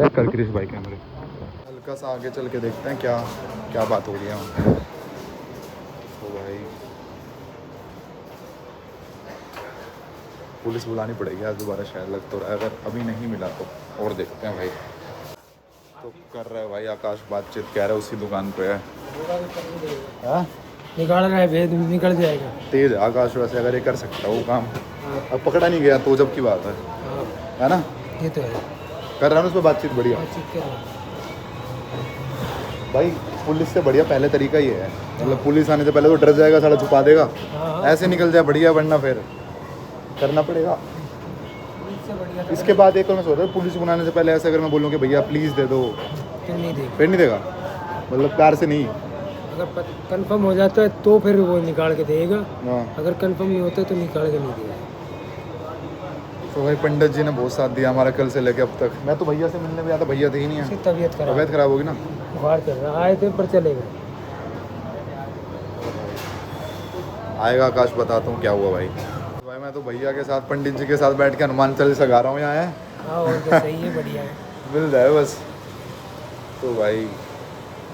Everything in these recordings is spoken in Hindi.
चेक कर क्रिश भाई कैमरे। हल्का सा आगे चल के देखते हैं क्या क्या बात हो रही है वहाँ। तो भाई पुलिस बुलानी पड़ेगी आज दोबारा, शायद लग तो रहा है। अगर अभी नहीं मिला तो और देखते हैं भाई। तो कर रहा है भाई आकाश बातचीत, कह रहा है उसी दुकान पे है। हाँ निकाल रहा है भेद, निकल जाएगा। तेज है आकाश, वैसे अगर ये कर सकता है वो काम। अब पकड़ा नहीं गया तो जब की बात है ना। ये तो है, कर रहा है उस पर बातचीत बढ़िया भाई। पुलिस से बढ़िया पहले तरीका ये है, मतलब पुलिस आने से पहले तो डर जाएगा, साला छुपा देगा, ऐसे निकल जाए बढ़िया, वरना फिर करना पड़ेगा। इसके बाद एक और मैं सोच रहा हूँ, पुलिस बुलाने से पहले ऐसे अगर मैं बोलूँ कि भैया प्लीज़ दे दो, फिर नहीं देगा, मतलब कार से नहीं। अगर कंफर्म हो जाता है तो फिर वो निकाल के देगा, हाँ अगर कंफर्म नहीं होता तो निकाल के नहीं देगा। तो भाई पंडित जी ने बहुत साथ दिया हमारा कल से लेके अब तक। मैं तो भैया से मिलने भी आता, भैया थे ही नहीं है। तबीयत खराब होगी ना, बुखार चल रहा, आए थे पर चले गए। आएगा आकाश, बताता हूँ क्या हुआ भाई। भाई मैं तो भैया के साथ पंडित जी के साथ बैठ के हनुमान चालीसा गा रहा हूँ यहाँ है। हाँ और क्या, सही है, बढ़िया है। मिल जाए बस। तो भाई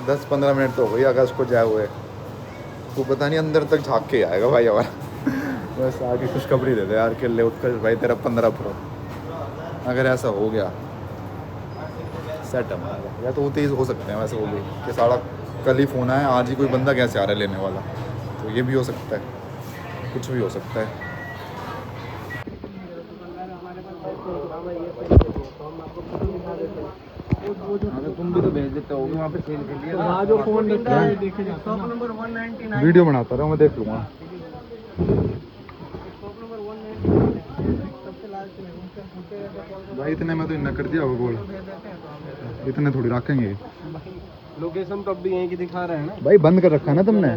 10-15 मिनट तो हो गई आकाश को जाए हुए, तो पता नहीं अंदर तक झाँक के आएगा भाई हमारा। बस आगे खुशखबरी दे दे यार कि ले उत्कर्ष भाई तेरा 15 प्रो, अगर ऐसा हो गया सेट हमारा। या तो वो तेज़ हो सकते हैं वैसे वो भी कि सारा कल ही फ़ोन आया, आज ही कोई बंदा कैसे आ रहा है लेने वाला, तो ये भी हो सकता है, कुछ भी हो सकता है। तुम भी तो भेज देते हो वहाँ पे सेल के लिए। जो फोन रखा है देखे जाता है। नंबर 199 वीडियो बनाता रहा मैं देख लूँगा। भाई इतने में तो इतना कर दिया होगा गोल, इतने थोड़ी रखेंगे। लोकेशन तो अब भी यहीं की दिखा रहे हैं ना भाई बंद कर रखा है ना तुमने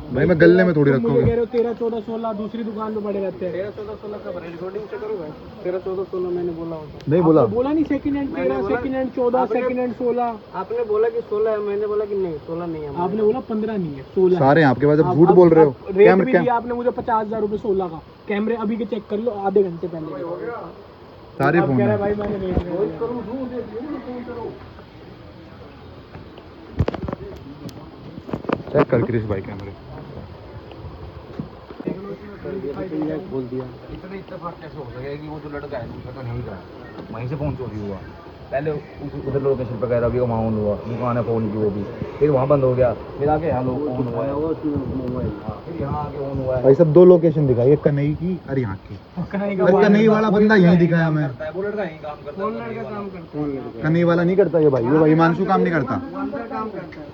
भाई, मैं गले में थोड़ी रखूंगा। 13, 14, 16 दूसरी दुकान पे पड़े रहते हैं। 13, 14, 16 का रिकॉर्डिंग से करूँगा। 13, 14, 16 मैंने बोला होता। नहीं बोला, बोला नहीं second hand 13, second hand 14, second hand 16। आपने बोला कि 16 है, मैंने बोला कि नहीं 16 नहीं है। आपने बोला 15 नहीं है, 16 सारे हैं आपके पास, अब झूठ बोल रहे हो। रेट भी दिया आपने मुझे 50,000 रुपए 16 का। कैमरे अभी के चेक कर लो, आधे घंटे पहले सारे फोन है। भाई मैंने चेक कर क्रिश भाई कैमरे। बोल दिया इतने इत्तेफाक कैसे हो सके कि वो जो लड़का है उसका तो नहीं था, वहीं से फोन चोरी हुआ। पहले उधर लोकेशन पे गया था, अभी वहाँ ऑन हुआ, दुकान है फ़ोन की वो भी, फिर वहाँ बंद हो गया, फिर आके यहाँ लोग ऑन हुआ है, फिर यहाँ आके ऑन हुआ है। भाई सब 2 लोकेशन दिखाई, एक कन्नई की और यहाँ की। कन्नई वाला बंदा यहीं दिखाया मैं, वो लड़का यहीं काम करता है। कन्नई वाला नहीं करता ये भाई, ये भाई हिमांशु काम नहीं करता। काम करता है,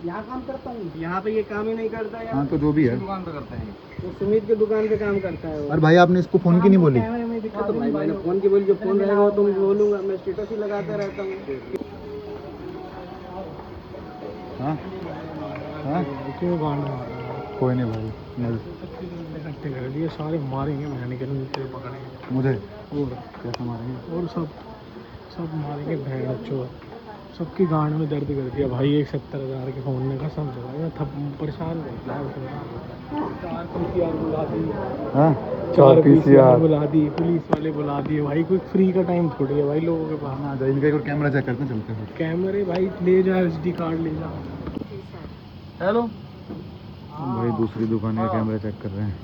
यहाँ काम करता हूँ, यहाँ पे ये काम ही नहीं करता है। हाँ तो जो भी है, दुकान पे करता है, वो सुमित की दुकान पे काम करता है। और भाई आपने इसको फ़ोन की नहीं बोली? तो भाई मैंने फोन की बोली, जो फोन रहेगा वो तो मैं बोलूँगा, मैं स्टेटस ही लगाता रहता हूँ। हाँ हाँ कोई नहीं भाई, इकट्ठे कर दिए सारे, मारेंगे मैंने के पकड़ेंगे मुझे और कैसे मारेंगे, और सब मारेंगे भैंस चोर, सबकी गांड में दर्द कर दिया भाई। एक 70,000 के फ़ोन ने कसम से भाई, मैं परेशान कर दिया। 4 PCR बुला दी, हाँ 4 PCR बुला दी, पुलिस वाले बुला दिए भाई। कोई फ्री का टाइम थोड़ी है भाई लोगों के पास। हाँ इनका एक और कैमरा चेक करते हैं, चलते हैं। कैमरे भाई ले जा, SD कार्ड ले जा। हेलो भाई दूसरी दुकान के कैमरे चेक कर रहे हैं।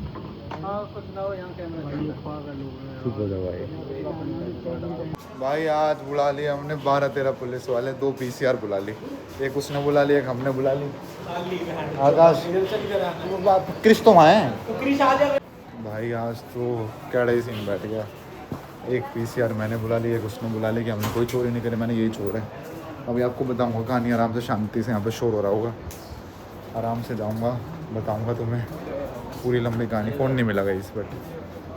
चुप हो जाओ भाई आज बुला लिया हमने 12-13 पुलिस वाले, 2 PCR बुला ली, एक उसने बुला ली, एक हमने बुला ली। आकाश क्रिश तो वहाँ है भाई, आज तो कैड़ा ही सीन बैठ गया। एक PCR मैंने बुला ली, एक उसने बुला ली कि हमने कोई चोरी नहीं करी, मैंने यही चोर है। अभी आपको बताऊँगा कहानी आराम से, शांति से। यहाँ पे शोर हो रहा होगा, आराम से जाऊँगा, बताऊँगा तुम्हें पूरी लंबी कहानी। फ़ोन नहीं मिला इस बट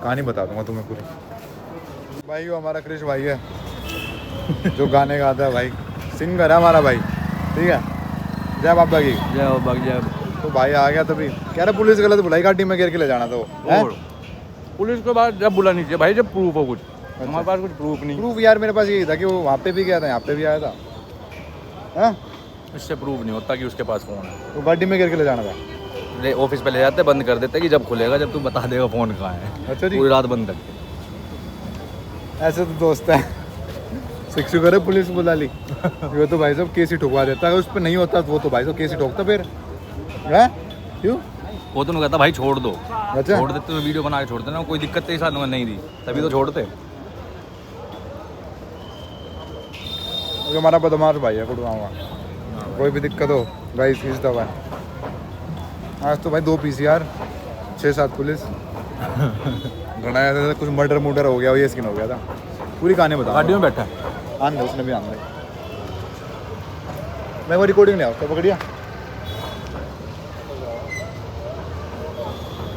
कहानी बता दूँगा तुम्हें पूरी। भाई वो हमारा क्रिश भाई है जो गाने गाता है भाई, सिंगर है हमारा भाई, ठीक है। जय बाबा की जय बाबा जय। तो भाई आ गया, तभी कह रहा पुलिस गलत बुलाई, गाड़ी में घेर के ले जाना तो पुलिस के बाद जब बुलानी चाहिए भाई, जब प्रूफ हो कुछ। हमारे पास कुछ प्रूफ नहीं। प्रूफ यार मेरे पास यही था कि वो वहाँ पे भी गया था, यहाँ पे भी आया था, हाँ इससे प्रूफ नहीं होता कि उसके पास फ़ोन है। तो गाड़ी में घेर के ले जाना था। ले ऑफिस पे ले जाते, बंद कर देते कि जब खुलेगा जब तू बता देगा फ़ोन कहाँ है। अच्छा जी, पूरी रात बंद करके। ऐसे तो दोस्त है। शिक्षु करे पुलिस बुला ली। ये तो भाई साहब केस ही ठुकवा देता है, उस पर नहीं होता वो तो भाई साहब केस ही ठोकता फिर है। क्यों वो तो कहता भाई छोड़ दो, अच्छा छोड़ देते तो वीडियो बना के छोड़ते ना, कोई दिक्कत तेरे साथ नहीं थी तभी तो छोड़ते। ये हमारा बदमाश भाई है गुड़गांव का, कोई भी दिक्कत हो गाइस खींच दबा। आज तो भाई 2 PCR 6-7 पुलिस गड़ाया था, कुछ मर्डर हो गया, ये स्किन हो गया था। पूरी कहानी बता। गाड़ी में बैठा है आन दे, उसने भी आन दे। मैं वो रिकॉर्डिंग नहीं आता पकड़िया।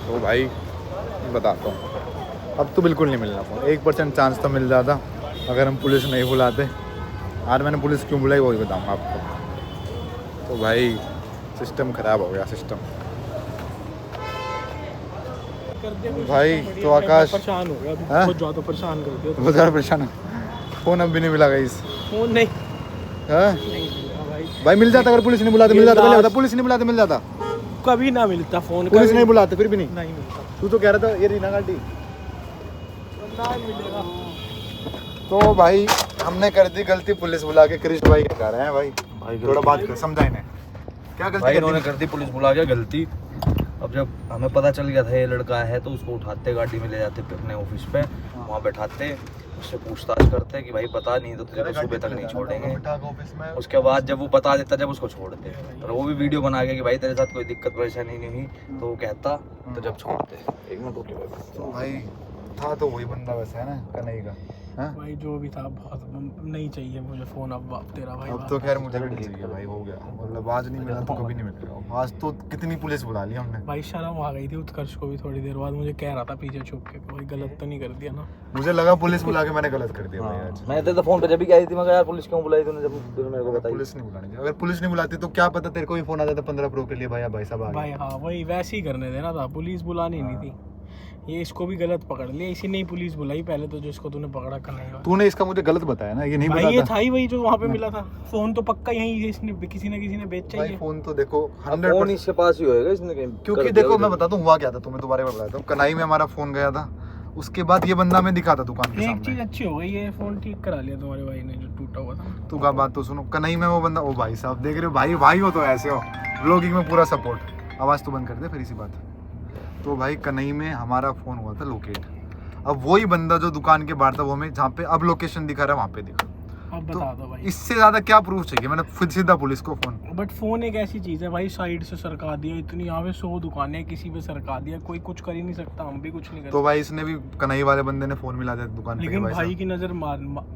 तो भाई बताता हूँ, अब तो बिल्कुल नहीं मिलना फ़ोन। 1% चांस तो मिल जाता अगर हम पुलिस नहीं बुलाते। आज मैंने पुलिस क्यों बुलाई वही बताऊँगा आपको। तो भाई सिस्टम ख़राब हो गया सिस्टम भाई। तो आकाश परेशान हो गया अभी, हाँ? बहुत ज़्यादा परेशान कर दिया। बहुत ज़्यादा परेशान है। फ़ोन अब भी नहीं मिला गाइस। फोन नहीं हाँ मिला भाई, भाई मिल जाता, अगर पुलिस नहीं बुलाते मिल जाता। पहले बता, पुलिस नहीं बुलाते मिल जाता। कभी ना मिलता फोन, पुलिस कभी नहीं बुलाते फिर भी नहीं। नहीं मिलता, तू तो कह रहा था ये रीना गाड़ी। ना मिलेगा। तो भाई हमने कर दी गलती, पुलिस बुला के क्रिश भाई कह रहे हैं भाई थोड़ा बात कर, समझा इन्हें क्या गलती भाई कर इन्होंने दी? कर दी पुलिस बुला के गलती। अब जब हमें पता चल गया था ये लड़का है तो उसको उठाते, गाड़ी में ले जाते अपने ऑफिस पे, वहाँ बैठाते, उससे पूछताछ करते कि भाई पता नहीं तो तुझे तो सुबह तक नहीं छोड़ेंगे। उसके बाद जब वो बता देता जब उसको छोड़ते, और वो भी वीडियो बना के कि भाई तेरे साथ कोई दिक्कत परेशानी नहीं हुई तो वो कहता तो जब छोड़ते। 1 मिनट रुकिए तो भाई था तो वही बंदा वैसे है ना कन्हई का। हाँ? भाई जो भी था बहुत नहीं चाहिए मुझे फोन अब तेरा भाई। अब तो खैर मुझे भी नहीं चाहिए भाई, हो गया। मतलब आज नहीं मिला तो कभी नहीं मिलेगा। आज तो कितनी पुलिस बुला ली हमने। भाई शर्म आ गई थी उत्कर्ष को भी, थोड़ी देर बाद मुझे कह रहा था पीछे छुप के, भाई गलत तो नहीं कर दिया ना। मुझे लगा पुलिस बुला के मैंने गलत कर दिया भाई आज। मैं तेरे फोन पे जब भी आई थी, मैं कहा यार पुलिस क्यों बुलाई तूने, जब तूने मेरे को बताई। पुलिस नहीं बुलानी चाहिए। अगर पुलिस नहीं बुलाती तो क्या पता तेरे को भी फोन आ जाता 15 प्रो के लिए, भाई साहब आ गए। भाई हाँ वही वैसे ही करने देना था, पुलिस बुलानी नहीं थी। ये इसको भी गलत पकड़ लिया, इसी ने ही पुलिस बुलाई पहले तो, जिसको तूने पकड़ा कन्हैया। तूने इसका मुझे गलत बताया ना, ये नहीं भाई ये बताता था ही वही जो वहाँ पे मिला था। फोन तो पक्का यहीं इसने किसी न किसी ने बेच भाई। चाहिए। फोन तो देखो फोन 100% इसके पास ही होएगा, इसने कहीं क्योंकि देखो मैं बताता हूँ हुआ क्या था, तुम्हें दोबारा मैं बताता हूँ। कन्हई में हमारा फोन गया था, उसके बाद ये बंदा हमें दिखा था दुकान के एक सामने। चीज अच्छी हो गई, ये फोन ठीक करा लिया तुम्हारे भाई ने जो टूटा हुआ था। तू का बात तो सुनो, कन्हई में वो बंदा, ओ भाई साहब देख रहे हो भाई, भाई हो तो ऐसे हो, व्लॉगिंग में पूरा सपोर्ट। आवाज़ तो बंद कर दे फिर इसी बात। तो भाई कन्हई में हमारा फ़ोन हुआ था लोकेट। अब वही बंदा जो दुकान के बाहर था वो हमें जहाँ पे अब लोकेशन दिखा रहा है वहाँ पे दिखा। अब तो बता दो भाई, इससे ज़्यादा क्या प्रूफ चाहिए? मैंने खुद सीधा पुलिस को फ़ोन। बट फोन एक ऐसी चीज है भाई, साइड से सरका दिया, इतनी यहाँ पे 100 दुकानें, किसी पे सरका दिया, कोई कुछ कर ही नहीं सकता, हम भी कुछ नहीं कर तो भाई इसने भी कन्हई वाले बंदे ने फ़ोन मिला दिया दुकान पे। लेकिन भाई भाई साहब की नजर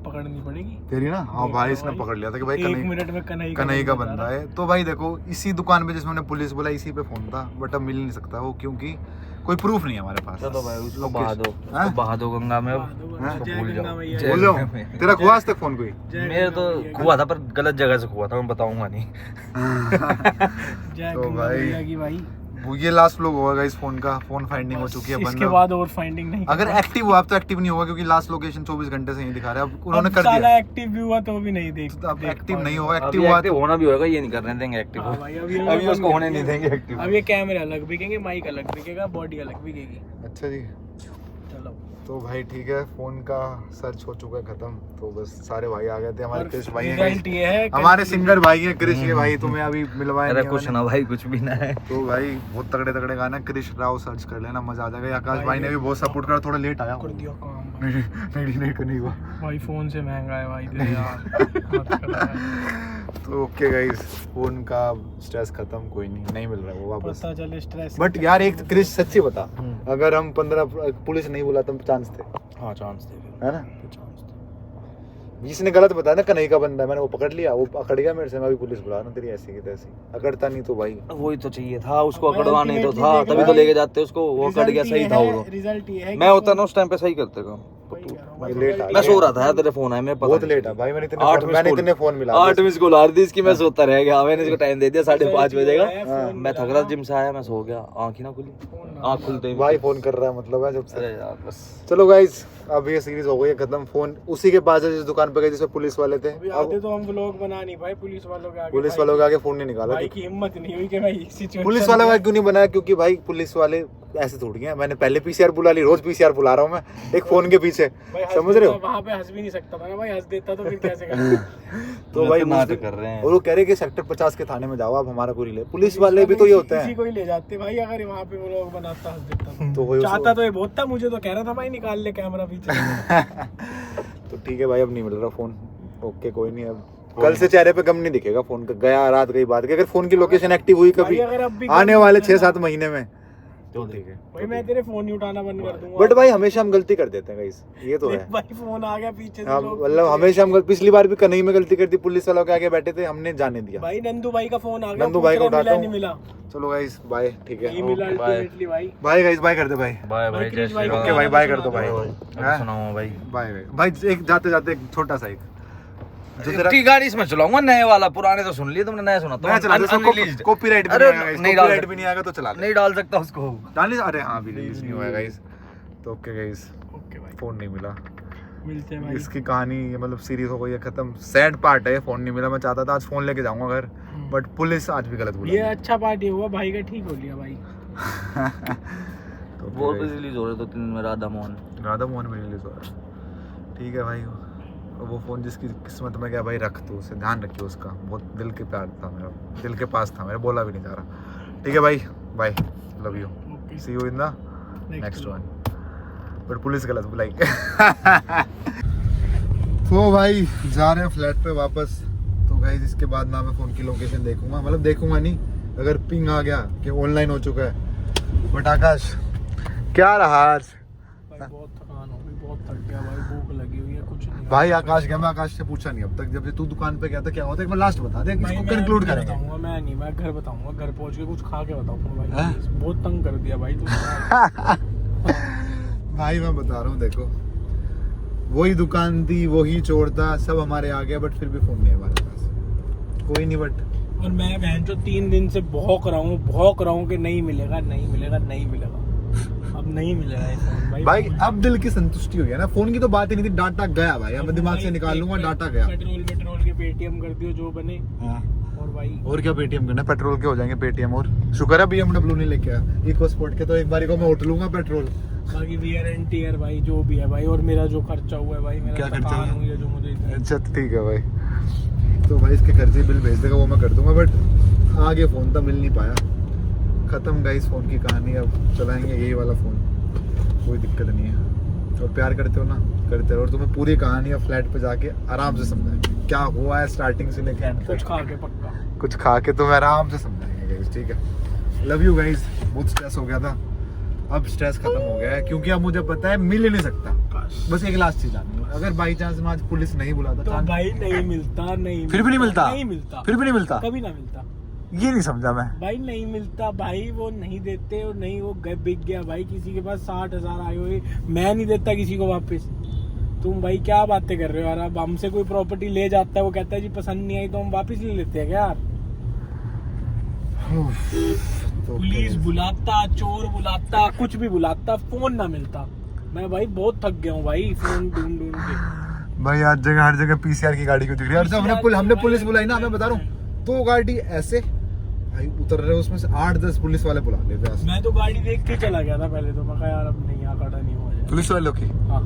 पकड़नी पड़ेगी तेरी ना, हाँ भाई इसने पकड़ लिया था कि भाई 1 मिनट में कन्हई का बंदा है। तो भाई देखो इसी दुकान पे जिसमें हमने पुलिस बोला इसी पे फ़ोन था, बट अब मिल नहीं सकता वो, क्योंकि कोई प्रूफ नहीं है हमारे पास। चलो भाई उसको Location- बहा दो, हाँ? उसको बहा दो गंगा में। अब हाँ? उसको भूल जाओ। बोल जाओ तेरा खुआ आज तक फ़ोन कोई? मेरे तो खुआ था पर गलत जगह से खुआ था, मैं बताऊंगा नहीं। तो भाई की भाई वो ये लास्ट व्लॉग होगा इस फोन का। फोन फाइंडिंग हो चुकी है, इसके बंदा बाद और फाइंडिंग नहीं अगर करना। एक्टिव हुआ, अब तो एक्टिव नहीं होगा क्योंकि लास्ट लोकेशन 24 घंटे से ही दिखा रहा है। अब उन्होंने अब कर साला दिया, एक्टिव भी हुआ तो भी नहीं देख अब देख एक्टिव पाओगे। नहीं होगा। अभी एक्टिव हुआ एक्टिव होना भी होगा, ये नहीं करने देंगे एक्टिव। हाँ भाई, अभी अभी उसको होने नहीं देंगे एक्टिव। अब ये कैमरे अलग बिकेंगे, माइक अलग बिकेगा, बॉडी अलग बिकेगी। अच्छा जी। चलो तो भाई ठीक है, फोन का सर्च हो चुका है खत्म। तो बस सारे भाई आ गए थे हमारे, और क्रिश भाई रिजल्ट हैं, ये है हमारे सिंगर भाई है क्रिश के भाई, तुम्हें अभी मिलवाए अरे नहीं कुछ मैंने। ना भाई, कुछ भी ना है। तो भाई बहुत तगड़े तगड़े गाना, क्रिश राव सर्च कर लेना, मजा आ जाएगा। आकाश भाई भाई ने भी बहुत सपोर्ट करा, थोड़ा लेट आया कर दिया काम नहीं हुआ। भाई, फोन से महंगा है भाई तेरे यार। मत कर भाई। तो ओके गाइस, फोन का स्ट्रेस खत्म, कोई नहीं मिल रहा है वो वापस। पता चले स्ट्रेस। बट यार एक क्रिश सच्ची बता, अगर हम 15 पुलिस नहीं बुलाते तो चांस थे, हाँ चांस दे, है ना? चांस दे। जिसने गलत बताया ना कन्हई का बंदा है, मैंने वो पकड़ लिया, वो अकड़ गया मेरे से, मैं भी पुलिस बुला रहा हूँ तेरी ऐसी की तैसी। अकड़ता नहीं तो भाई वही तो चाहिए था, उसको अब अकड़वा नहीं तो ultimately था, देख तभी तो भाई, लेके जाते उसको। वो अकड़ गया, सही था वो। रिजल्ट ये है मैं होता ना उस टाइम पे सही करते काम। मैं लेट आ मैं सो रहा था यार, तेरे फोन आया, मैं बहुत लेट है भाई, मैंने इतने फोन मिला 8 मिस कॉल आ रही थी इसकी, मैं सोता रह गया। मैंने इसको टाइम दे दिया 5:30 बजे का। हाँ। मैं थक रहा जिम से आया, मैं सो गया, आँख ही ना खुली। आँख खुलते ही भाई फोन कर रहा है मतलब है जब से। अरे यार बस। चलो गाइस अब ये सीरीज हो गई है खत्म। फोन उसी के पास है जिस दुकान पे गए जिसमें पुलिस वाले थे। अभी आते तो हम व्लॉग बना नहीं भाई पुलिस वालों के आगे। पुलिस वालों के आगे फोन नहीं निकाला। भाई की हिम्मत नहीं हुई कि भाई सिचुएशन पुलिस वाला भाई क्यों नहीं बनाया? क्योंकि भाई पुलिस वाले ऐसे थोड़ी है। मैंने पहले पीसीआर बुला ली, रोज पीसीआर बुला रहा हूँ मैं एक फोन के पीछे, समझ रहे हो? वहाँ पे हंस भी नहीं सकता था ना भाई, हंस देता तो फिर कैसे करता। तो भाई नाटक कर रहे हैं और वो कह रहे कि सेक्टर 50 के थाने में जाओ आप, हमारा कोई ले। पुलिस वाले भी तो ये होते किसी हैं। को ही ले जाते भाई, अगर वहाँ पे वो लोग बनाता हंस देता तो वही चाहता तो ये बहुत था, मुझे तो कह रहा था भाई निकाल ले कैमरा पीछे। तो ठीक है भाई, अब नहीं मिल रहा फोन। ओके कोई नहीं, अब कल से चेहरे पे गम नहीं दिखेगा फोन का। गया रात गई बात की। अगर फोन की लोकेशन एक्टिव हुई कभी भाई अगर अब भी आने वाले 6-7 महीने में तो ठीक है भाई, मैं तेरे फोन ही उठाना बंद कर दूंगा। बट भाई हमेशा हम गलती कर देते हैं गाइस, ये तो है। भाई फोन आ गया पीछे से हाँ, लोग मतलब हमेशा हम पिछली बार भी कन्हई में गलती कर दी, पुलिस वालों के आगे बैठे थे, हमने जाने दिया। भाई नंदू भाई का फोन आ गया, नंदू भाई को पूछ रहा उठाता नहीं मिला। हूँ। चलो गाइस बाय, ठीक है नहीं मिला अल्टीमेटली भाई। बाय गाइस, बाय कर दे भाई। बाय भाई, जय श्री राम। ओके भाई, बाय कर दो भाई। अब सुनाओ भाई। बाय भाई। एक जाते जाते एक छोटा सा एक जो तेरा इतनी गाड़ी इसमें चलाऊंगा, नए वाला, पुराने तो सुन लिए तुमने, नया सुना तो मैं चला दूं। unreleased। कॉपीराइट भी अरे नहीं आएगा गाइस, नहीं डाल कॉपीराइट भी नहीं आएगा तो चला ले। नहीं डाल सकता उसको। डाल अरे हाँ भी रिलीज नहीं हुआ गाइस। तो ओके गाइस, ओके भाई, फोन नहीं मिला। मिलते हैं भाई। इसकी कहानी मतलब सीरीज हो गई है खत्म। सैड पार्ट है, फोन नहीं मिला। मैं चाहता था आज फोन लेके जाऊंगा घर, बट पुलिस आज भी गलत बोला। ये अच्छा पार्ट ये हुआ भाई का, ठीक हो लिया भाई। तो वो भी रिलीज हो रहे 2-3 दिन में, राधा मोहन। राधा मोहन भी रिलीज हो रहा है। ठीक है भाई, वो फ़ोन जिसकी किस्मत में गया भाई, रख दो उसे, ध्यान रखिए उसका। बहुत दिल के प्यार था मेरा, दिल के पास था मेरे, बोला भी नहीं जा रहा। ठीक है भाई, bye, love you, see you in the next one. But police गलत बुलाई। तो भाई जा रहे हैं फ्लैट पे वापस। तो गाइस इसके बाद ना मैं फ़ोन की लोकेशन देखूंगा, मतलब देखूंगा नहीं, अगर पिंग आ गया कि ऑनलाइन हो चुका है। बट आकाश क्या रहा आज भाई बहुत थकान हो गई, बहुत थक गया भाई, भूख लगी हुई है, कुछ नहीं भाई। आकाश गया, मैं आकाश से पूछा नहीं अब तक, जब से तू दुकान पे गया था क्या हुआ था, एक बार लास्ट बता दे, भाई, इसको मैं कंक्लूड घर करेंगे। बताऊंगा, मैं नहीं, मैं घर बताऊंगा, घर पहुंच के कुछ खा के बताऊंगा भाई। हैं? please, बहुत तंग कर दिया भाई तू। भाई मैं बता रहा हूँ, देखो वही दुकान थी, वही चोर था, सब हमारे आ गया, बट फिर भी फोन नहीं है हमारे पास, कोई नहीं। बट और मैं बहन जो 3 दिन से भौंक रहा हूँ कि नहीं मिलेगा, नहीं मिलेगा, नहीं मिलेगा। अब नहीं मिलेगा ये फोन भाई। अब दिल की संतुष्टि हो गया ना, फोन की तो बात ही नहीं थी, डाटा गया भाई। अब मैं दिमाग से निकाल लूंगा, डाटा गया। पेट्रोल के पेटीएम कर दियो जो बने। हाँ। और भाई और क्या पेटीएम करना, पेट्रोल के हो जाएंगे पेटीएम। और शुक्र है BMW नहीं लेके आया, इको स्पोर्ट के, तो एक बारी को मैं उठ लूंगा पेट्रोल। बाकी वियर एंड टीयर भाई जो भी है भाई, और मेरा जो खर्चा हुआ है भाई, मेरा क्या खर्चा थकान हुआ? हुई है जो मुझे इतनी- अच्छा ठीक है भाई, तो भाई इसके खर्चे बिल भेज देगा, वो मैं कर दूंगा। बट आगे फ़ोन तो मिल नहीं पाया, ख़त्म गाइस फ़ोन की कहानी। अब चलाएंगे यही वाला फ़ोन, कोई दिक्कत नहीं है। और प्यार करते हो ना, करते रहो। और तुम्हें पूरी कहानी अब फ्लैट पे जाके आराम से समझाएंगे क्या हुआ है स्टार्टिंग से लेकर एंड कुछ तक। खा के पक्का। कुछ खा के तुम्हें आराम से समझाएंगे गाइस, ठीक है। लव यू गाइस, बहुत स्ट्रेस हो गया था, अब स्ट्रेस खत्म हो गया है, क्योंकि अब मुझे पता है मिल ही नहीं सकता। बस एक लास्ट चीज जाननी है, अगर बाई चांस में आज पुलिस नहीं बुलाता तो भाई नहीं मिलता, नहीं फिर भी नहीं मिलता, नहीं मिलता, फिर भी नहीं मिलता, कभी ना मिलता ये नहीं समझा मैं भाई, नहीं मिलता भाई। वो नहीं देते, और नहीं वो बिक गया भाई, किसी के पास 60,000 आए हुए, मैं नहीं देता किसी को वापस। तुम भाई क्या बातें कर रहे हो यार? अब हमसे कोई प्रॉपर्टी ले जाता है, वो कहता है जी पसंद नहीं आई, तो हम वापस ले लेते हैं क्या यार? तो पुलिस बुलाता, चोर बुलाता, कुछ भी बुलाता, फोन ना मिलता। मैं भाई बहुत थक गया हूँ भाई, फोन ढूंढ ढूंढ के। भाई हर जगह पीसीआर की गाड़ी क्यों दिख रही है? और जब हमने पुलिस बुलाई ना, मैं बता रहा हूँ, तो गाड़ी ऐसे भाई उतर रहे, उसमें से 8-10 पुलिस वाले बुला लेते हैं। मैं तो गाड़ी देख के चला गया था पहले, तो मैं कहा यार अब नहीं, यहाँ खड़ा नहीं हुआ जाए। पुलिस वालों की हाँ।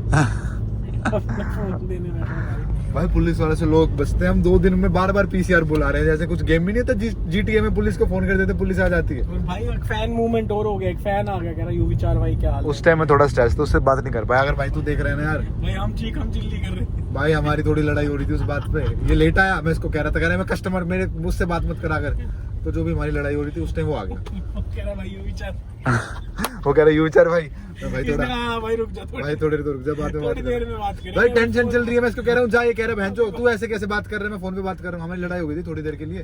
फोन देने बैठा भाई। भाई पुलिस वाले से लोग बचते हैं। हम 2 दिन में बार पीसीआर बुला रहे हैं, जैसे कुछ गेम भी नहीं था। GTA में पुलिस को फोन कर देते, पुलिस आ जाती है। और भाई एक फैन मूवमेंट और हो गया, एक फैन आ गया, कह रहा यूवी 4 भाई क्या हाल है? उस टाइम में थोड़ा स्ट्रेस तो उससे बात नहीं कर पाया। अगर भाई तू देख रहे हैं ना यार, भाई हम चिल्ली कर रहे थे। भाई हमारी थोड़ी लड़ाई हो रही थी उस बात पे। ये लेट आया, मैं इसको कह रहा था, कह रहा है मैं कस्टमर, मेरे मुझसे बात मत करा कर। तो जो भी हमारी लड़ाई हो रही थी उस टाइम वो आ गया। कह रहा भाई यूवी 4। वो कह रहा यू विचार भाई, भाई थोड़ा भाई रुक जा, भाई थोड़ी देर रुक जा, बाद में थोड़ी बात देर कर। में बात करेंगे। भाई टेंशन चल रही है, मैं इसको कह रहा हूँ जा, ये कह रहा है बहन जो तू ऐसे कैसे बात कर रहा है, मैं फोन पे बात कर रहा हूँ। हमारी लड़ाई हो गई थी थोड़ी देर के लिए।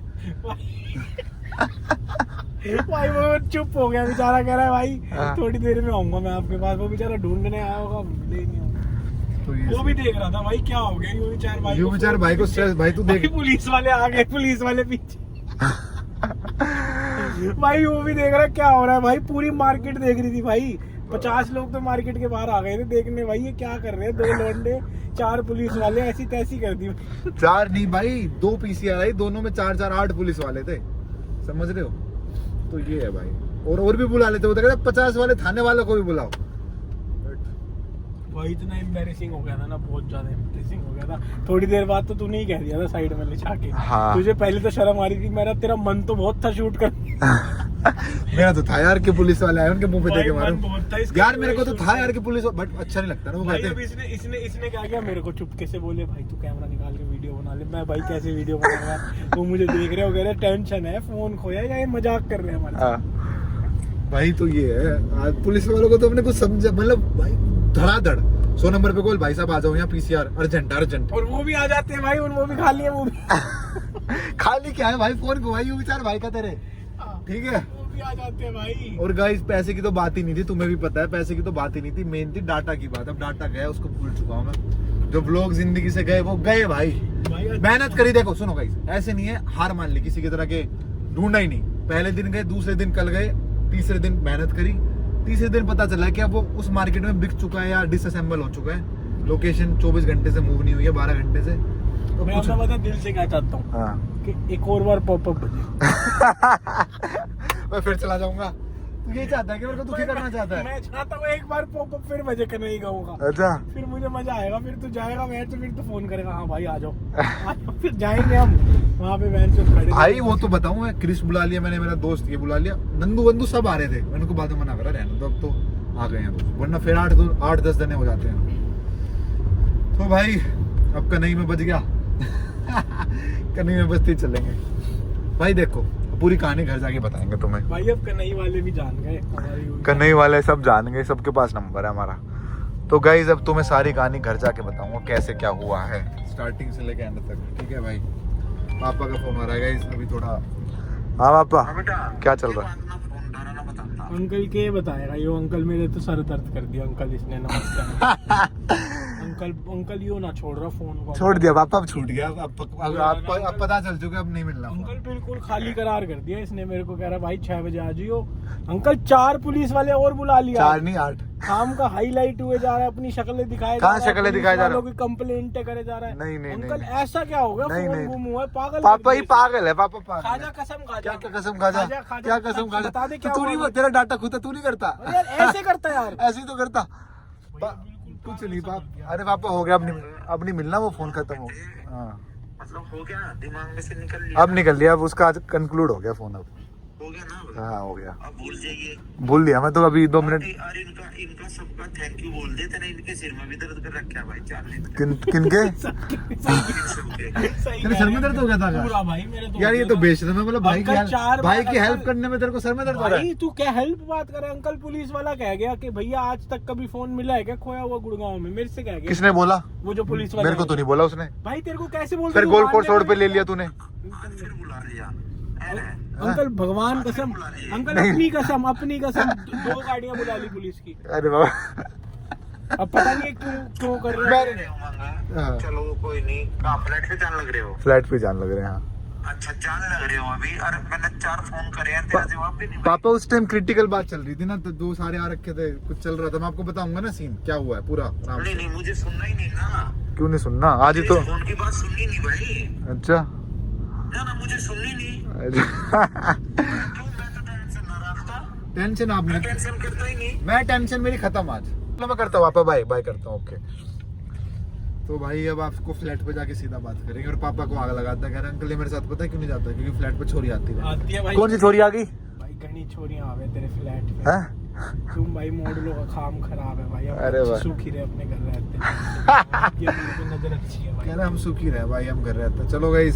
भाई वो चुप हो गया बेचारा, कह रहा है भाई हाँ। थोड़ी देर में आऊंगा मैं आपके पास। वो बेचारा ढूंढने आया होगा, मिले नहीं होगा। तो ये वो भी देख रहा था भाई क्या हो गया यूवी 4 भाई। यू विचार भाई को स्ट्रेस, भाई तू देख। पुलिस वाले आ गए, पुलिस वाले पीछे। भाई वो भी देख रहा है क्या हो रहा है भाई, पूरी मार्केट देख रही थी भाई। 50 लोग तो मार्केट के बाहर आ गए थे देखने, भाई ये क्या कर रहे हैं, 2 लौंडे 4 पुलिस वाले, ऐसी तैसी कर दी। 4 नहीं भाई, 2 पीसीआर आई, दोनों में 4 8 पुलिस वाले थे, समझ रहे हो? तो ये है भाई, और भी बुला लेते, वो तो कहते 50 वाले थाने वालों को भी बुलाओ। भाई इतना एम्बैरेसिंग हो गया था ना, बहुत ज्यादा एम्बैरेसिंग हो गया था। थोड़ी देर बाद तो तूने ही कह दिया था साइड में ले जाके। हाँ। तुझे पहले तो शर्म आ रही थी, मेरा तेरा मन तो बहुत था शूट कर। मेरा तो था यार कि पुलिस वाले आए उनके मुंह पे देके मारूं मारूं यार, मेरे को तो था यार कि पुलिस, बट अच्छा नहीं लगता ना वो भाई। कहते अब इसने क्या किया, मेरे को चुपके से बोले भाई तू कैमरा निकाल के वीडियो बना ले। मैं भाई कैसे वीडियो बनाऊंगा, वो मुझे देख रहे हो, कह रहे टेंशन है, फोन खोया या ये मजाक कर रहे हैं हमारे साथ। भाई तो ये है, आज पुलिस वालों को तो अपने कुछ समझा, मतलब भाई धड़ाधड़ 100 नंबर पे कॉल, भाई साहब आ जाओ यहाँ पीसीआर अर्जेंट। और वो भी आ जाते हैं भाई, वो भी खाली है, वो भी खाली क्या है भाई, फोन को भाई विचार भाई का तेरे, ठीक है, वो भी आ जाते हैं भाई। और गाइस पैसे की तो बात ही नहीं थी, तुम्हें भी पता है पैसे की तो बात ही नहीं थी, मेन थी डाटा की बात। अब डाटा गया, उसको भूल चुका हूँ मैं। जो व्लॉग जिंदगी से गए वो गए भाई, मेहनत करी। देखो सुनो गाइस, ऐसे नहीं है हार मान ली किसी की तरह के, ढूंढा ही नहीं, पहले दिन गए, दूसरे दिन कल गए, तीसरे दिन मेहनत करी, तीसरे दिन पता चला कि अब वो उस मार्केट में बिक चुका है या डिसअसेंबल हो चुका है, लोकेशन 24 घंटे से मूव नहीं हुई है, 12 घंटे से। तो मैं अपना पता दिल से क्या चाहता हूँ, हाँ। कि एक और बार पॉपअप बजे। मैं फिर चला जाऊंगा। तू ये चाहता है कि मेरे को दुखी करना चाहता है? मैं चाहता हूँ एक बार पॉपअप फिर बजे करने ही गाऊंगा। अच्छा, फिर मुझे मजा आएगा, फिर तू जाएगा मैच, फिर तू फोन करेगा हाँ भाई आ जाओ। फिर जाएंगे हम वहाँ पे मैच खड़े। भाई वो तो बताऊं, मैं क्रिस बुला लिया मैंने, मेरा दोस्त ये बुला लिया, नंदू बंदू सब आ रहे थे, मैंने को बाद में मना करा रहने दो, अब तो आ गए हैं दोस्त, वरना फिर 8-10 दिन हो जाते हैं। तो भाई अब कन्हई में बच गया। कन्हई में बचते ही चलेंगे भाई। देखो पूरी कहानी घर जाके बताएंगे तुम्हें भाई। अब कन्हई वाले भी जान गए हमारी, कन्हई वाले सब जान गए, सबके पास नंबर है हमारा। तो गाइज अब तुम्हें सारी कहानी घर जाके बताऊंगा कैसे क्या हुआ है, स्टार्टिंग से लेके एंड तक, ठीक है भाई। पापा का फोन आ रहा है गाइज अभी थोड़ा। हाँ पापा, क्या चल रहा है? अंकल के बताएगा ये, अंकल मेरे तो सर दर्द कर दिया अंकल इसने, नमस्कार। अंकल यूं ना छोड़ रहा फोन को, छोड़ दिया पापा, अब छूट गया, अब पता चल चुका, अब नहीं मिलना। अंकल बिल्कुल खाली करार कर दिया इसने, मेरे को कह रहा भाई 6 बजे आ जाइयो। अंकल 4 पुलिस वाले और बुला लिया, 4 नहीं 8 काम का हाईलाइट हुए जा रहा है, अपनी शक्लें दिखाए कहाँ शक्लें दिखाए जा रहा है? कंप्लेंट करे जा रहा है। नहीं अंकल ऐसा क्या हो गया, फोन गुम हुआ है, पागल पापा ही पागल है, पापा पागल। खाजा कसम खाजा, क्या कसम खाजा, क्या कसम खाजा? बता दे क्या तू नहीं, तेरा डाटा खुद तू नहीं करता यार, ऐसे करता यार, ऐसे ही तो करता। कुछ नहीं पापा, अरे पापा हो गया, अब नहीं मिलना, वो फोन खत्म हो गया। हाँ मतलब हो गया, दिमाग में से निकल लिया, अब निकल लिया, अब उसका आज कंक्लूड हो गया फोन, अब हो गया ना। हाँ हो गया, अब भूल जाइए, भूल लिया मैं तो, अभी 2 मिनट। अरे इनका सबका थैंक यू बोल दे, तेरे इनके सिर में भी दर्द कर रखा है भाई 4 दिन। किनके सही तेरे सर में दर्द हो गया था पूरा भाई मेरे तो यार? ये तो बेशर्म है, मतलब भाई अंकल भाई की हेल्प करने में तेरे को सर में दर्द हो रहा है? भाई तू क्या हेल्प बात करे, अंकल पुलिस वाला कह गया कि भैया आज तक कभी फोन मिला है क्या खोया हुआ गुड़गांव में, मेरे से कह गया। किसने बोला? वो जो पुलिस वाला, मेरे को तो नहीं बोला उसने भाई तेरे को कैसे बोल, फिर गोल्ड कोर्ट रोड पे ले लिया तूने? फिर बुला लिया अंकल भगवान कसम, अंकल अपनी कसम 2 गाड़ियां बुला ली पुलिस की। अरे बाबा, अब पता नहीं क्यों कर रहे हैं। चलो कोई नहीं, कहाँ फ्लैट पे जान लग रहे हो? फ्लैट पे जान लग रहे हैं। हाँ अच्छा जान लग रहे हो अभी? अरे मैंने 4 फोन करे हैं, तेरा जवाब भी नहीं। पापा उस टाइम क्रिटिकल बात चल रही थी ना, तो 2 सारे आ रखे थे, कुछ चल रहा था, मैं आपको बताऊंगा ना सीन क्या हुआ है पूरा। नहीं मुझे सुनना ही नहीं ना। क्यों नहीं सुनना? आज ही तो फोन की बात सुननी नहीं भाई। अच्छा ना मुझे सुननी नहीं। क्यों? मैं तो टेंशन ना रखता। टेंशन आप नहीं, टेंशन करता ही नहीं मैं, टेंशन मेरी खत्म आज। मैं करता हूँ पापा, बाय बाय करता हूँ, ओके। तो भाई अब आपको फ्लैट पे जाके सीधा बात करेंगे, और पापा को आग लगाता है, कह रहे अंकल ये मेरे साथ पता है क्यों नहीं जाता, क्योंकि फ्लैट पे छोरी आती है भाई। कौन सी छोरी आ गई भाई? घनी छोरियां आवे तेरे फ्लैट पे। हैं? तुम भाई मॉडलों का काम खराब है भाई, अरे भाई। सुखी रहे अपने घर रहते हैं। ये अपने पे नजर अच्छी है भाई। कह रहे हम सुखी रहे भाई, हम घर रहते हैं। चलो गाइस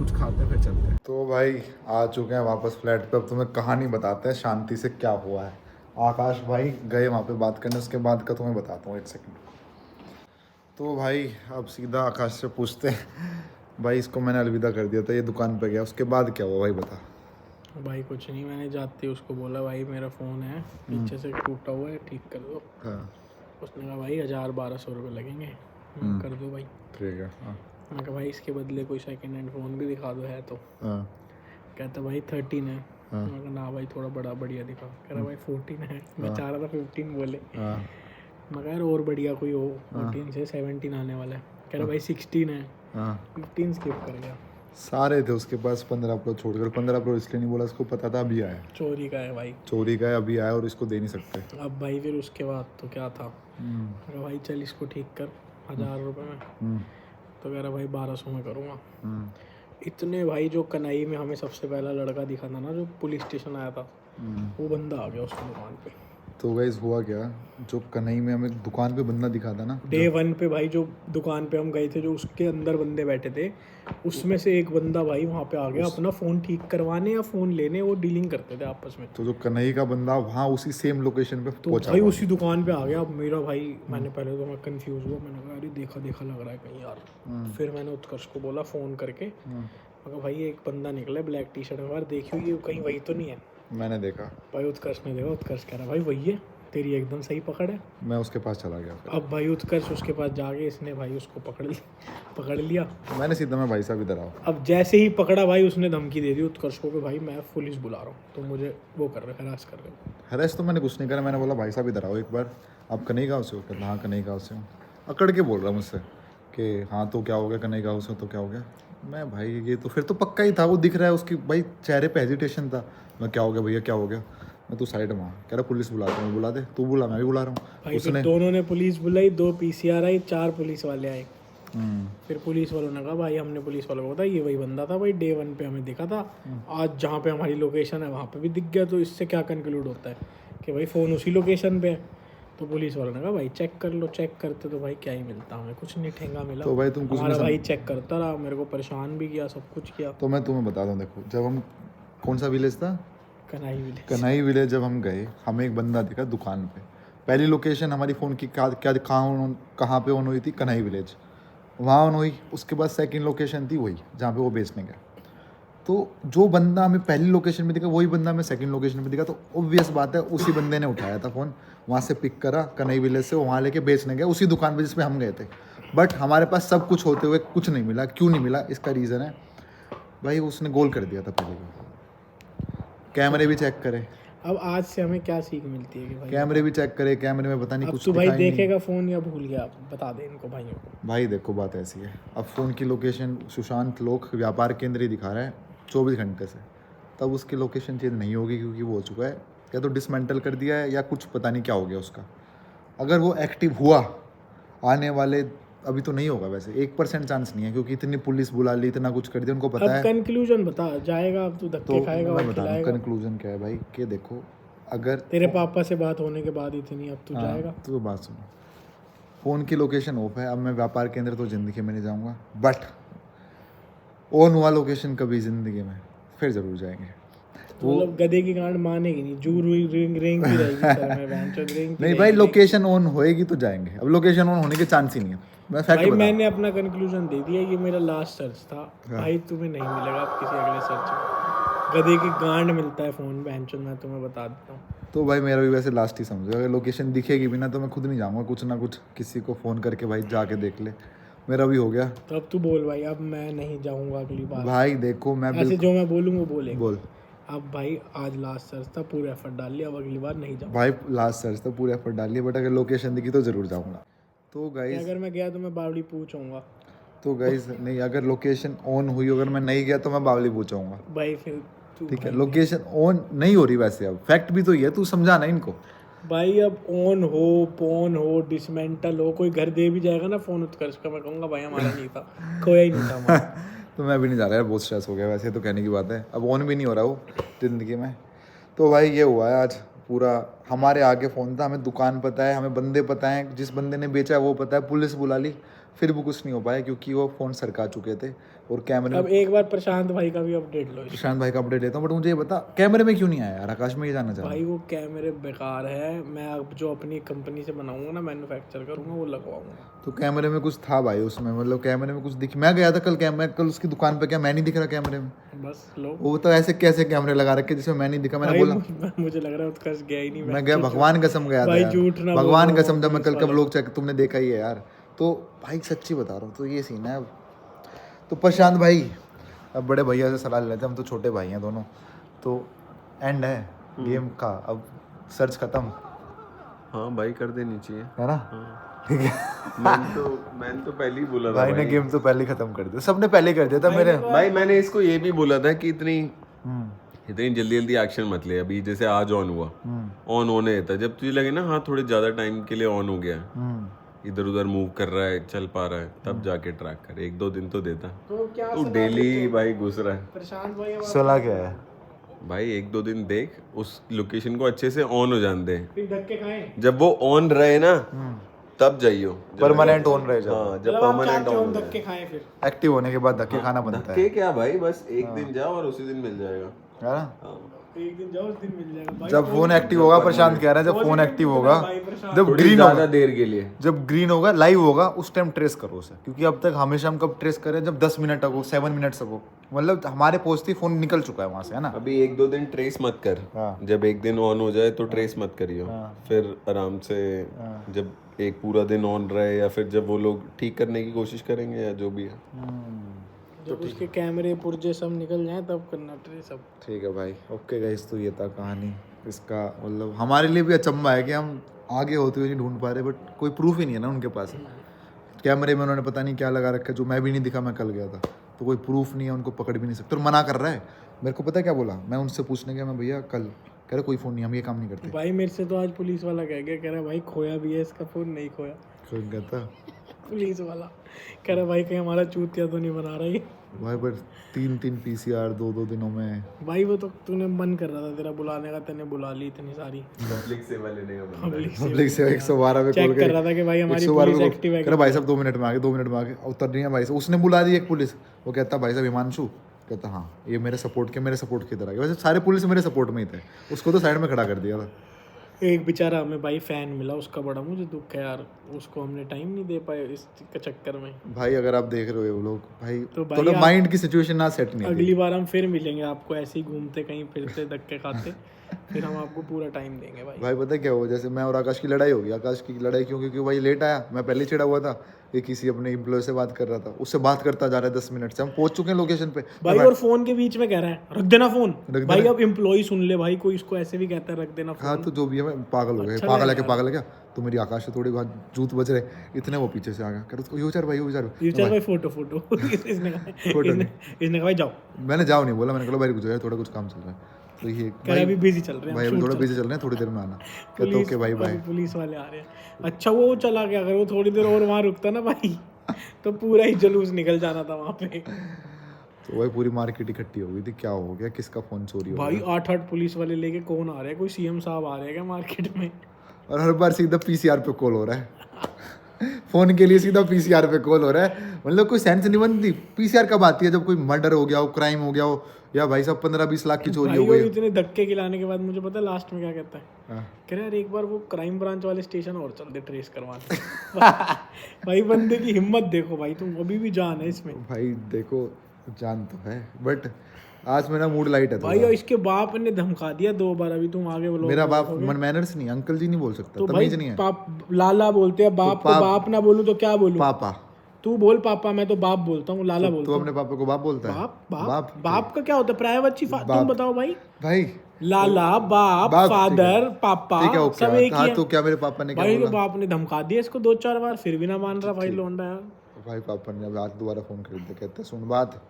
कुछ खाते फिर चलते हैं। तो भाई आ चुके हैं वापस फ्लैट पे, अब तुम्हें कहानी बताते हैं शांति से क्या हुआ है। आकाश भाई गए वहाँ पे बात करने, उसके बाद का तुम्हें बताता हूँ, 1 सेकंड। तो भाई अब सीधा आकाश से पूछते हैं, भाई इसको मैंने अलविदा कर दिया था, ये दुकान पे गया, उसके बाद क्या हुआ भाई बता। भाई कुछ नहीं, मैंने जाते ही उसको बोला भाई मेरा फ़ोन है पीछे से टूटा हुआ है, ठीक कर दो। हाँ उसने कहा भाई 1000-1200 रुपये लगेंगे, कर दो भाई। ठीक है। हाँ मैंने कहा भाई इसके बदले कोई सेकंड हैंड फ़ोन भी दिखा दो है तो। हाँ कहता भाई 13 है। हाँ। मैं कहा ना भाई थोड़ा बड़ा बढ़िया दिखा। कह रहा भाई 14 है। मैं चाह रहा था 15 बोले। हाँ मैं कह रहा और बढ़िया कोई हो, 14 से 17 आने वाला है। कह रहा भाई 16 है। हाँ 15 स्किप कर गया। सारे थे उसके पास 15 प्रो छोड़कर। 15 प्रो इसलिए नहीं बोला, उसको पता था अभी आया, चोरी का है भाई। चोरी का है, अभी आया और इसको दे नहीं सकते। अब भाई फिर उसके बाद तो क्या था, हम्म, मैं कहा भाई चल इसको ठीक कर 1000 रुपये में। हम्म, तो कह रहा भाई 1200 में करूँगा। हम्म, इतने भाई जो कनाई में हमें सबसे पहला लड़का दिखा था ना, जो पुलिस स्टेशन आया था, वो बंदा आ गया उसकी दुकान पे। तो गाइस हुआ क्या, जो कन्हई में हमें दुकान पे बंदा दिखा था ना, डे 1 पे भाई जो दुकान पे हम गए थे, जो उसके अंदर बंदे बैठे थे, उसमें से एक बंदा भाई वहाँ पे आ गया अपना फ़ोन ठीक करवाने या फ़ोन लेने, वो डीलिंग करते थे आपस में। तो जो कन्हई का बंदा वहाँ उसी सेम लोकेशन पे तो पहुंचा भाई हुआ उसी दुकान पे आ गया। अब मेरा भाई, मैंने पहले तो मैं कंफ्यूज हुआ, मैंने कहा अरे देखा देखा लग रहा है कहीं यार। फिर मैंने उत्कर्ष को बोला फ़ोन करके, मैं कहा भाई एक बंदा निकला ब्लैक टी शर्ट में, बार देखियो ये कहीं वही तो नहीं है। मैंने देखा, भाई उत्कर्ष ने देखा, उत्कर्ष कह रहा भाई वही है, तेरी एकदम सही पकड़ है। मैं उसके पास चला गया फिर। अब भाई उत्कर्ष उसके पास जाके इसने भाई उसको पकड़ लिया। मैंने सीधा, मैं भाई साहब इधर आओ। अब जैसे ही पकड़ा भाई, उसने धमकी दे दी उत्कर्ष को कि भाई मैं पुलिस बुला रहा हूँ, तो मुझे वो कर रहे, हरास कर रहे। हरेश तो मैंने कुछ नहीं करा, मैंने बोला भाई साहब इधर आओ एक बार, आप कन्हई गाँव से हो? कहता हाँ कन्हई गाँव से हूँ। अकड़ के बोल रहा मुझसे कि हाँ तो क्या हो गया, कन्हई गाँव से हो तो क्या हो गया। मैं भाई ये तो फिर तो पक्का ही था, वो दिख रहा है उसकी भाई चेहरे पे हेजिटेशन था। मैं क्या हो गया भैया, क्या हो गया। मैं तू साइड में आ। कह रहा पुलिस बुलाता हूँ। बुला दे, तू बुला, मैं भी बुला रहा हूँ। भाई फिर दोनों ने पुलिस बुलाई, 2 PCR आई, 4 पुलिस वाले आए। फिर पुलिस वालों ने कहा भाई, हमने पुलिस वालों को बताया ये वही बंदा था भाई, डे 1 पे हमें दिखा था, आज जहाँ पे हमारी लोकेशन है वहाँ पे भी दिख गया, तो इससे क्या कंक्लूड होता है कि भाई फ़ोन उसी लोकेशन पे है। तो पुलिस वालों ने कहा भाई चेक कर लो। चेक करते तो भाई क्या ही मिलता, हमें कुछ नहीं, ठेंगा मिला। तो भाई तुम कुछ हमारा नहीं भाई चेक करता रहा, मेरे को परेशान भी किया, सब कुछ किया। तो मैं तुम्हें बता दूँ, देखो जब हम, कौन सा विलेज था, कनाई विलेज। कन्हई विलेज जब हम गए, हमें एक बंदा दिखा दुकान पे। पहली लोकेशन हमारी फ़ोन की कहाँ पे ऑन हुई थी, कन्हई विलेज, वहाँ ऑन हुई। उसके बाद सेकंड लोकेशन थी वही जहाँ पे वो बेचने गया। तो जो बंदा हमें पहली लोकेशन में दिखा, वही बंदा हमें सेकंड लोकेशन में दिखा। तो ऑब्वियस बात है उसी बंदे ने उठाया था फ़ोन, वहाँ से पिक करा कन्हई विलेज से, वहाँ लेके बेचने गया उसी दुकान पे जिस पे हम गए थे। बट हमारे पास सब कुछ होते हुए कुछ नहीं मिला। क्यों नहीं मिला, इसका रीज़न है भाई उसने गोल कर दिया था पहले को। कैमरे भी चेक करे, अब आज से हमें क्या सीख मिलती है कि भाई, कैमरे भी चेक करे, कैमरे में पता नहीं अब कुछ तू भाई दिखाई नहीं। देखेगा फ़ोन या भूल गया, बता दे इनको भाइयों को। भाई देखो बात ऐसी है, अब फ़ोन की लोकेशन सुशांत लोक व्यापार केंद्र ही दिखा रहा है 24 घंटे से, तब उसकी लोकेशन चेंज नहीं होगी क्योंकि वो हो चुका है, या तो डिसमेंटल कर दिया है या कुछ पता नहीं क्या हो गया उसका। अगर वो एक्टिव हुआ आने वाले, अभी तो नहीं होगा वैसे, 1% चांस नहीं है क्योंकि इतनी पुलिस बुला ली, इतना कुछ कर दिया, उनको पता अब है। कंक्लूजन बता, जाएगा अब तू धक्के तो खाएगा मैं और बता रहा हूँ खिलाएगा। कंक्लूजन क्या है भाई, कि देखो अगर तेरे पापा से बात होने के बाद इतनी, अब तू जाएगा। हाँ, तो बात सुनो, फ़ोन की लोकेशन ऑफ है, अब मैं व्यापार केंद्र तो ज़िंदगी में नहीं जाऊँगा, बट ऑन हुआ लोकेशन कभी ज़िंदगी में फिर ज़रूर जाएंगे। तो मतलब गधे की गांड मानेगी नहीं, जूर हुई रिंग रिंग की रहेगी सर में, बैंचोद रिंग की नहीं भाई, रहेगी। लोकेशन ऑन होएगी तो जाएंगे, अब लोकेशन ऑन होने के चांस ही नहीं है। मैं फैक्ट भाई बता, मैंने अपना कंक्लूजन दे दिया, ये मेरा लास्ट सर्च था। भाई तुम्हें नहीं मिलेगा अब किसी अगले सर्च में, गधे की गांड मिलता है फ़ोन बैंचोद, मैं तुम्हें बता देता हूँ। तो भाई मेरा भी वैसे लास्ट ही समझो, अगर लोकेशन दिखेगी भी ना तो मैं खुद नहीं जाऊँगा, कुछ ना कुछ किसी को फ़ोन करके भाई जाके देख ले, मेरा भी हो गया। तो अब तू बोल भाई, अब मैं नहीं जाऊँगा अगली बार। भाई देखो मैं ऐसे जो मैं बोलूँ वो बोले। बोल अब भाई आज लास्ट सर्च था, पूरा एफर्ट डाल लिया, अब अगली बार नहीं जाऊँगा। भाई, लास्ट सर्च तो पूरे एफर्ट डाल लिए, बट अगर लोकेशन दिखी तो ज़रूर जाऊँगा। तो गाइस, अगर मैं गया तो मैं बावड़ी पूछूंगा तो गाइस नहीं, अगर लोकेशन ऑन हुई, अगर मैं नहीं गया तो मैं बावली पूछूंगा। भाई। फिर तू ठीक है, लोकेशन ऑन नहीं हो रही वैसे, अब फैक्ट भी तो ये है, तू समझाना इनको। भाई अब ऑन हो, पोन हो, डिसमेंटल हो, कोई घर दे भी जाएगा ना फ़ोन उत्कर्ष का, मैं कहूँगा भाई हमारा नहीं था, खोया ही नहीं था हमारा। तो मैं भी नहीं जा रहा यार, बहुत स्ट्रेस हो गया वैसे, तो कहने की बात है, अब ऑन भी नहीं हो रहा वो ज़िंदगी में। तो भाई ये हुआ है आज पूरा, हमारे आगे फ़ोन था, हमें दुकान पता है, हमें बंदे पता हैं, जिस बंदे ने बेचा है वो पता है, पुलिस बुला ली, फिर भी कुछ नहीं हो पाया क्योंकि वो फ़ोन सरका चुके थे। और कैमरे, अब एक बार प्रशांत भाई का भी अपडेट लो। प्रशांत भाई का अपडेट लेता हूँ, बट मुझे ये बता कैमरे में क्यों नहीं आया यार, आकाश में ये जानना चाह रहा हूँ। भाई वो कैमरे बेकार है, मैं अब जो अपनी कंपनी से बनाऊंगा ना, मैन्युफैक्चर करूंगा, वो लगवाऊंगा। तो कैमरे में कुछ था भाई उसमें, मतलब कैमरे में कुछ दिख, मैं गया था कल उसकी दुकान पे, क्या मैं नहीं दिख रहा कैमरे में? बस लो। वो तो ऐसे कैसे कैमरे लगा रखे जिसमें मैं नहीं दिखा, मैंने बोला मुझे लग रहा है उत्कर्ष गया ही नहीं। मैं गया, भगवान कसम गया था भाई यार, झूठ ना भगवान बोलो, कसम, जब मैं कल का व्लॉग चेक, तुमने देखा ही है यार। तो भाई सच्ची बता रहा हूँ, तो ये सीन है। अब तो प्रशांत भाई, अब बड़े भैया से सलाह लेते हैं, हम तो छोटे भाई हैं दोनों, तो एंड है गेम का, अब सर्च खत्म हाँ भाई कर देनी चाहिए। है ना। हाँ। ठीक है मैंने तो पहले ही बोला था भाई ने गेम तो पहले ही खत्म कर दिया, सबने पहले ही कर दिया था मेरे। भाई मैंने इसको ये भी बोला था कि हम्म, इतनी जल्दी जल्दी एक्शन मत ले। अभी जैसे आज ऑन हुआ, ऑन होने देता, जब तुझे लगे ना हाँ थोड़े ज्यादा टाइम के लिए ऑन हो गया, इधर उधर मूव कर रहा है, चल पा रहा है, तब जाके ट्रैक कर। 1-2 दिन तो देता। तो क्या तू डेली भाई घुस रहा है प्रशांत भाई अब सलाह क्या है? भाई। 1-2 दिन देख, उस लोकेशन को अच्छे से ऑन हो जाने दे। फिर धक्के खाएं? जब वो ऑन रहे ना तब जाइयो। परमानेंट ऑन रहे जब, हाँ, जब मतलब आप परमानेंट चाहते हो ऑन हम हो धक्के खाएं फिर? एक्टिव होने के बाद धक्के खाना बनता है। धक्के क्या भाई, बस एक दिन जाओ और उसी दिन मिल जाएगा। है ना। हाँ। एक दिन जाओ उस दिन मिल जाएगा भाई। जब फोन एक्टिव होगा, प्रशांत कह रहा है जब फोन एक्टिव होगा, जब थोड़ी ग्रीन ज्यादा होगा, देर के लिए। जब ग्रीन होगा, लाइव होगा, उस टाइम ट्रेस करो उसे। क्योंकि अब तक हमेशा हम कब ट्रेस करें, जब 10 मिनट अगो, 7 मिनट्स अगो, मतलब हमारे पहुंचते फोन निकल चुका है वहां से, है ना। अभी 1-2 दिन ट्रेस मत कर। हाँ। जब एक दिन ऑन हो जाए तो ट्रेस मत करियो। फिर आराम से जब एक पूरा दिन ऑन रहे, या फिर जब वो लोग ठीक करने की कोशिश करेंगे या जो भी है। जब उसके कैमरे पुर्जे सब निकल जाएं तब करना ट्रेस सब। ठीक है भाई, ओके गाइस, तो ये था कहानी इसका। मतलब हमारे लिए भी अचंभा है कि हम आगे होते हुए नहीं ढूंढ पा रहे, बट कोई प्रूफ ही नहीं है ना उनके पास। कैमरे में उन्होंने पता नहीं क्या लगा रखा है, जो मैं भी नहीं दिखा, मैं कल गया था, तो कोई प्रूफ नहीं है, उनको पकड़ भी नहीं सकते। और मना कर रहा है मेरे को, पता है क्या बोला, मैं उनसे पूछने गया, मैं भैया कल, कह रहे कोई फ़ोन नहीं, हम ये काम नहीं करते। भाई मेरे से तो आज पुलिस वाला कह गया, कह रहा भाई खोया भी है इसका फोन, नहीं खोया। कोई कहता पुलिस वाला कह रहा भाई कहीं हमारा चूतिया तो नहीं बना रही। भाई, पर 3 PCR 2 दिनों में। भाई वो तो तूने मन कर रहा था तेरा बुलाने का, तेने बुला ली इतनी सारी पब्लिक सेवा लेने का मन। पब्लिक से 112 पे चेक कॉल कर रहा था कि भाई हमारी पुलिस एक्टिव है। कह रहा भाई साहब 2 मिनट में आगे, 2 मिनट में आगे, उतर रही है भाई साहब। उसने बुला दी एक पुलिस, वो कहता भाई साहब हिमांशु, कहता हाँ ये मेरे सपोर्ट की तरह के। वैसे सारे पुलिस मेरे सपोर्ट में ही थे, उसको तो साइड में खड़ा कर दिया था। एक बेचारा हमें भाई फैन मिला, उसका बड़ा मुझे दुख है यार, उसको हमने टाइम नहीं दे पाए इस चक्कर में। भाई अगर आप देख रहे हो वो लोग, भाई तो भाई थोड़ा माइंड की सिचुएशन ना सेट नहीं अगली बार हम फिर मिलेंगे आपको ऐसे ही घूमते कहीं फिरते धक्के खाते, फिर हम आपको पूरा टाइम देंगे भाई। भाई पता है क्या हुआ, जैसे मैं और आकाश की लड़ाई होगी। आकाश की लड़ाई क्यों? क्योंकि भाई लेट आया, मैं पहले चिड़ा हुआ था कि किसी अपने एम्प्लॉय से बात कर रहा था, उससे बात करता जा रहा है 10 मिनट से, हम पहुंच चुके हैं लोकेशन पे भाई। और फोन के बीच में कह रहा है रख देना फोन, भाई अब एम्प्लॉय सुन ले भाई, कोई इसको ऐसे भी कहता है रख देना फोन। हाँ तो जो भी है, मैं पागल हो गया। अच्छा पागल है क्या, पागल है क्या? तो मेरी आकाश से थोड़ी बात जूत बज रहे, इतने वो पीछे से आ गया, कर उसको यो चार भाई, यो चार फ्यूचर भाई फोटो इसने कहा भाई जाओ। मैंने जाओ नहीं बोला, मैंने कहा भाई कुछ थोड़ा कुछ काम चल रहा है, तो ये कह रहा अभी बिजी चल रहे हैं भाई अभी थोड़ा बिजी चल रहे हैं, थोड़ी देर में आना। कहता ओके भाई बाय। पुलिस वाले आ रहे हैं। अच्छा वो चला गया, अगर वो थोड़ी देर और वहाँ रुकता ना भाई तो पूरा ही जुलूस निकल जाना था वहाँ पे। तो भाई पूरी मार्केट इकट्ठी हो गई थी, क्या हो गया, किसका फोन चोरी हो भाई गया। 8 पुलिस वाले लेके कौन आ रहे हैं, कोई सीएम साहब आ रहे हैं क्या मार्केट में? और हर बार सीधा पीसीआर पे कॉल हो रहा है फोन के लिए सीधा पीसीआर पे कॉल हो रहा है। मतलब कोई सेंस नहीं बनती। पीसीआर कब आती है? जब कोई मर्डर हो गया हो, क्राइम हो गया हो, या भाई साहब 15-20 लाख की चोरी भाई हो वो गई। इतने धक्के खिलाने के बाद मुझे पता है लास्ट में क्या कहता है, हाँ। कह रहा यार एक बार वो क्राइम ब्रांच वाले स्टेशन और चल दे ट्रेस करवाने। भाई बंदे की हिम्मत देखो भाई, तुम अभी भी जान है इसमें। भाई देखो जान तो है, बट आज मेरा मूड लाइट है भाई थोड़ा। और इसके बाप ने धमका दिया 2 बार, अभी तुम आगे बोलो। मेरा बाप मैनर्स नहीं, अंकल जी नहीं बोल सकता, तो भाई तमीज नहीं है। पाप लाला बोलते हैं, बाप को बाप ना बोलूं तो क्या बोलूं? पापा तू बोल पापा, मैं तो बाप बोलता हूँ, लाला बोलता तो हूँ। अपने पापा को बाप बोलता है? बाप बाप बाप का क्या होता है? प्राइवेट बाप। तुम बताओ भाई। भाई लाला बाप फादर पापा ठीक है सब ओके। एक ही हाँ है। तो क्या मेरे पापा ने क्या भाई बोला? बाप ने धमका दिया इसको 2-4 बार, फिर भी ना मान रहा भाई लौंडा यार। भाई पापा ने अब आज दोबारा फोन खरीद दिया, कहते सुन बात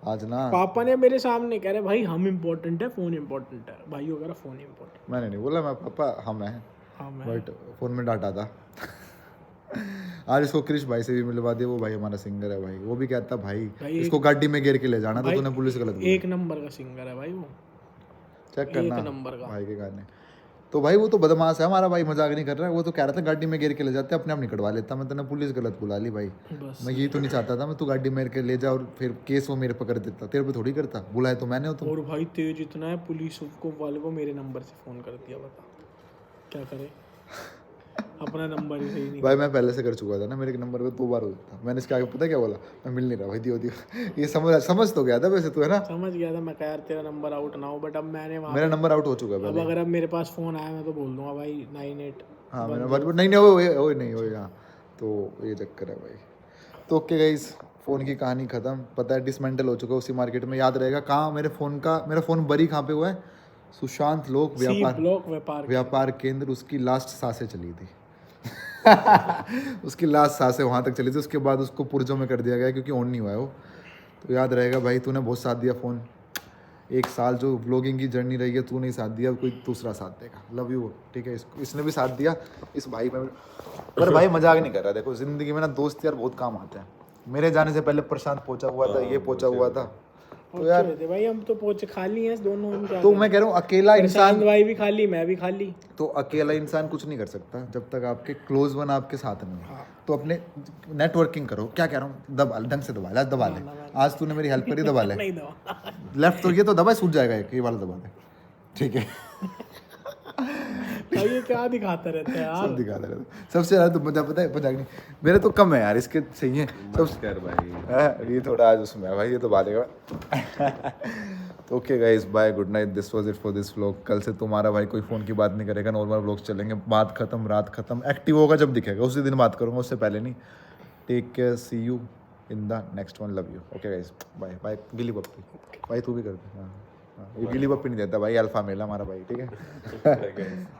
आज ना। पापा ने मेरे सामने कह रहे भाई हम इम्पोर्टेंट है, फोन इम्पोर्टेंट है। भाई वगैरह फोन इम्पोर्टेंट। मैंने नहीं बोला, मैं पापा हम है, हाँ मैं बट फोन में डांटा था। आज इसको क्रिश भाई से भी मिलवा दिया, वो भाई हमारा सिंगर है भाई, वो भी कहता भाई इसको गाड़ी में घेर के ले जाना, तो तूने पुलिस गलत बोला। 1 नंबर का सिंगर है भाई वो, चेक करना 1 नंबर का भाई के गाने। तो भाई वो तो बदमाश है हमारा भाई, मजाक नहीं कर रहा है। वो तो कह रहा था गाड़ी में घेर के ले जाते, अपने आप निकलवा लेता। मैं तूने पुलिस गलत बुला ली भाई। बस। मैं यही तो नहीं चाहता था, मैं तू गाड़ी में के ले जा और फिर केस वो मेरे पे कर देता। तेरे पे थोड़ी करता, बुलाए तो मैंने हो तुम। और भाई तेज इतना है, पुलिस को वाले को मेरे नंबर से फोन कर दिया, बता क्या करे, अपना नंबर ही सही नहीं। भाई मैं पहले से कर चुका था ना, मेरे नंबर पे 2 बार होता था। मैंने इसके आगे पता क्या बोला, मैं मिल नहीं रहा भाई, दियो दियो। ये समझ तो गया था वैसे तू, है ना? समझ गया था मैं, कह यार तेरा नंबर आउट ना हो, बट अब मैंने वहाँ मेरा नंबर आउट हो चुका है अब पहले। अगर अब मेरे पास फोन आया मैं तो बोल दूंगा भाई 98। हाँ मैंने बात नहीं नहीं ओए नहीं ओए हाँ, तो ये चक्कर है भाई। तो ओके गाइस, फ़ोन की कहानी ख़त्म। पता है डिसमेंटल हो चुका है उसी मार्केट में, याद रहेगा कहाँ मेरे फ़ोन बरी कहाँ पे हुआ है, सुशांत लोक लोक व्यापार व्यापार केंद्र, उसकी लास्ट सांसें चली थी। उसकी लास्ट सांसें वहाँ तक चली थी, उसके बाद उसको पुर्जों में कर दिया गया क्योंकि ऑन नहीं हुआ है वो। तो याद रहेगा भाई, तूने बहुत साथ दिया फ़ोन, 1 साल जो व्लॉगिंग की जर्नी रही है, तू नहीं साथ दिया, कोई दूसरा साथ देगा। लव यू, ठीक है। इसने भी साथ दिया, इस भाई में। पर भाई मजाक नहीं कर रहा, देखो ज़िंदगी में ना दोस्त यार बहुत काम आते हैं। मेरे जाने से पहले प्रशांत पहुंचा हुआ था, ये पहुंचा हुआ था, तो यार भाई हम तो पोचे खाली हैं दोनों। तो मैं कह रहा हूँ अकेला इंसान, भाई भी खाली, मैं भी खाली। तो अकेला इंसान कुछ नहीं कर सकता जब तक आपके क्लोज वन आपके साथ नहीं है। तो अपने नेटवर्किंग करो। क्या कह रहा हूँ, दबा ढंग से, दबा दबा ले। आज तूने मेरी हेल्प करी, दबा ले। नहीं दबा, लेफ्ट तो ये तो दबा, सूझ जाएगा, ये वाला दबा दे, ठीक है। भाई ये क्या दिखाता रहता है यार। सब दिखाता रहता है। सबसे ज़्यादा तो मजा पता है, मजाक नहीं, मेरे तो कम है यार, इसके सही है कर भाई। ये थोड़ा आज उसमें है भाई, ये तो बातेगा। तो okay guys, bye, good night, this was it for this vlog. कल से तुम्हारा भाई कोई फ़ोन की बात नहीं करेगा, नॉर्मल व्लॉग्स चलेंगे। बात खत्म, रात खत्म, एक्टिव होगा जब दिखेगा उसी दिन बात करूँगा, उससे पहले नहीं। Take care, see you in the next one, love you. Okay guys, bye bye. गिली पप्पी भाई, तू भी कर दे। हाँ, ये गिली पप्पी नहीं देता भाई, अल्फा मेल हमारा भाई, ठीक है।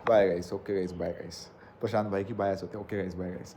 Bye guys, okay guys, bye guys. Prashant भाई की बायस होते हैं। Okay guys, bye guys.